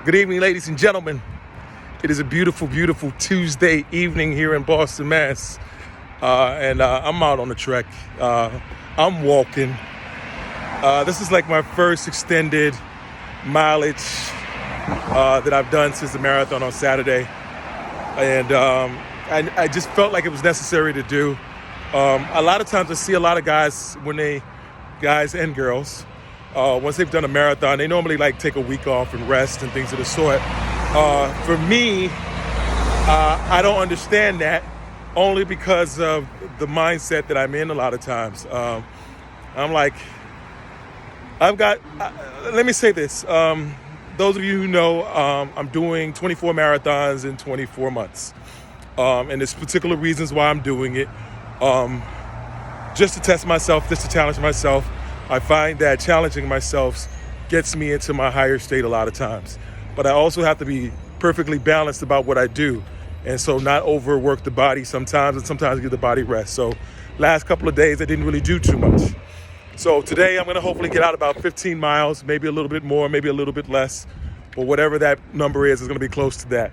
Good evening, ladies and gentlemen. It is a beautiful, beautiful Tuesday evening here in Boston, Mass. And I'm out on the trek. I'm walking. This is like my first extended mileage that I've done since the marathon on Saturday. And I just felt like it was necessary to do. A lot of times I see a lot of guys guys and girls, once they've done a marathon, they normally like take a week off and rest and things of the sort. For me, I don't understand that, only because of the mindset that I'm in a lot of times. I'm like, let me say this. Those of you who know, I'm doing 24 marathons in 24 months. And there's particular reasons why I'm doing it. Just to test myself, just to challenge myself. I find that challenging myself gets me into my higher state a lot of times. But I also have to be perfectly balanced about what I do. And so not overwork the body sometimes, and sometimes give the body rest. So last couple of days, I didn't really do too much. So today I'm gonna hopefully get out about 15 miles, maybe a little bit more, maybe a little bit less. But whatever that number is gonna be close to that.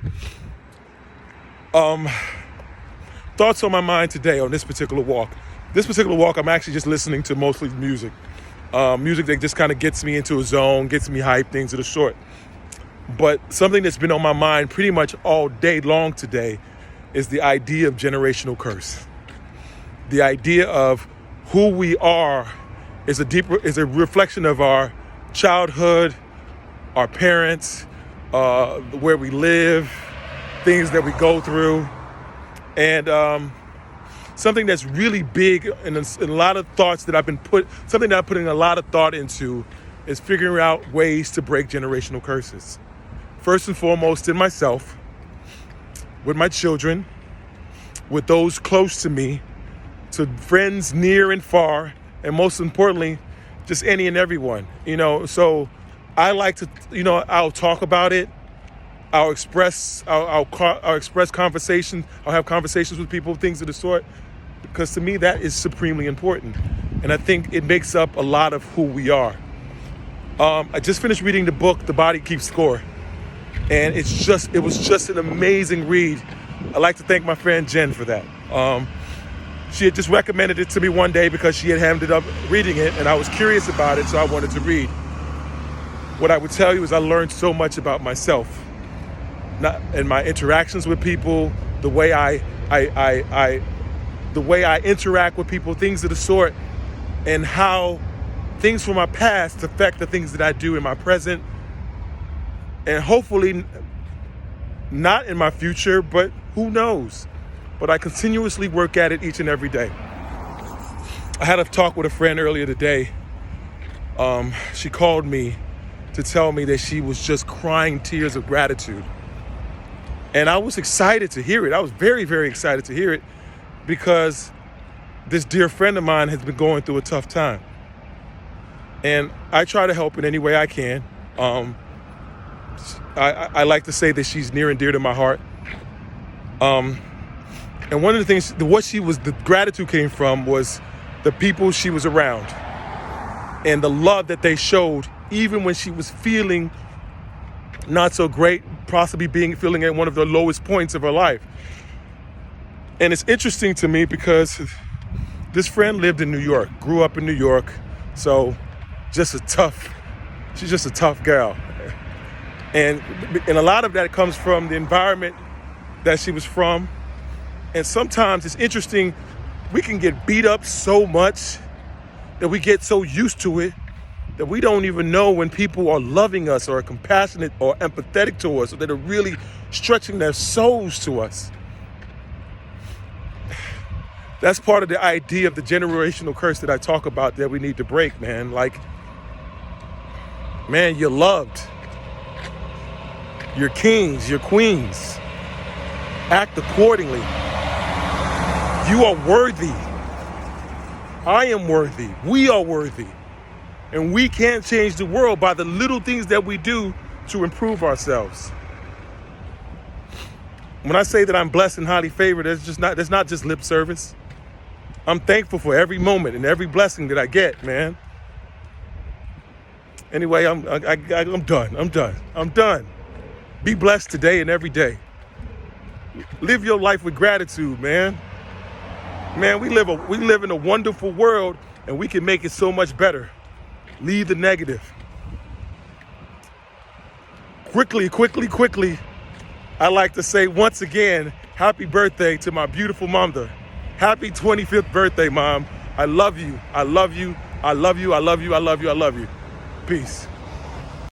Thoughts on my mind today on this particular walk. This particular walk, I'm actually just listening to mostly music. Music that just kind of gets me into a zone, gets me hyped, things of the sort. But something that's been on my mind pretty much all day long today is the idea of generational curse. The idea of who we are is a reflection of our childhood, our parents, where we live, things that we go through. And something that's really big and a lot of thoughts that something that I'm putting a lot of thought into is figuring out ways to break generational curses. First and foremost in myself, with my children, with those close to me, to friends near and far, and most importantly, just any and everyone. So I like to, I'll talk about it. I'll express conversation. I'll have conversations with people, things of the sort, because to me that is supremely important, and I think it makes up a lot of who we are. I just finished reading the book, The Body Keeps Score, and it was just an amazing read. I'd like to thank my friend Jen for that. She had just recommended it to me one day because she had ended up reading it, and I was curious about it, so I wanted to read. What I would tell you is I learned so much about myself. And my interactions with people, the way I interact with people, things of the sort, and how things from my past affect the things that I do in my present, and hopefully not in my future, but who knows? But I continuously work at it each and every day. I had a talk with a friend earlier today. She called me to tell me that she was just crying tears of gratitude. And I was excited to hear it. I was very, very excited to hear it because this dear friend of mine has been going through a tough time. And I try to help in any way I can. I like to say that she's near and dear to my heart. And one of the things, the gratitude came from was the people she was around and the love that they showed, even when she was feeling not so great, possibly feeling at one of the lowest points of her life. And it's interesting to me because this friend lived in New York, grew up in New York, so she's just a tough gal. And a lot of that comes from the environment that she was from. And sometimes it's interesting, we can get beat up so much that we get so used to it that we don't even know when people are loving us or are compassionate or empathetic to us, or that are really stretching their souls to us. That's part of the idea of the generational curse that I talk about that we need to break, man. Like, man, you're loved. You're kings, you're queens. Act accordingly. You are worthy. I am worthy. We are worthy. And we can't change the world by the little things that we do to improve ourselves. When I say that I'm blessed and highly favored, that's not just lip service. I'm thankful for every moment and every blessing that I get, man. Anyway, I'm done. Be blessed today and every day. Live your life with gratitude, man. Man, we live in a wonderful world, and we can make it so much better. Leave the negative. Quickly, I'd like to say once again, happy birthday to my beautiful mother. Happy 25th birthday, Mom. I love you. I love you. I love you. I love you. I love you. I love you. Peace.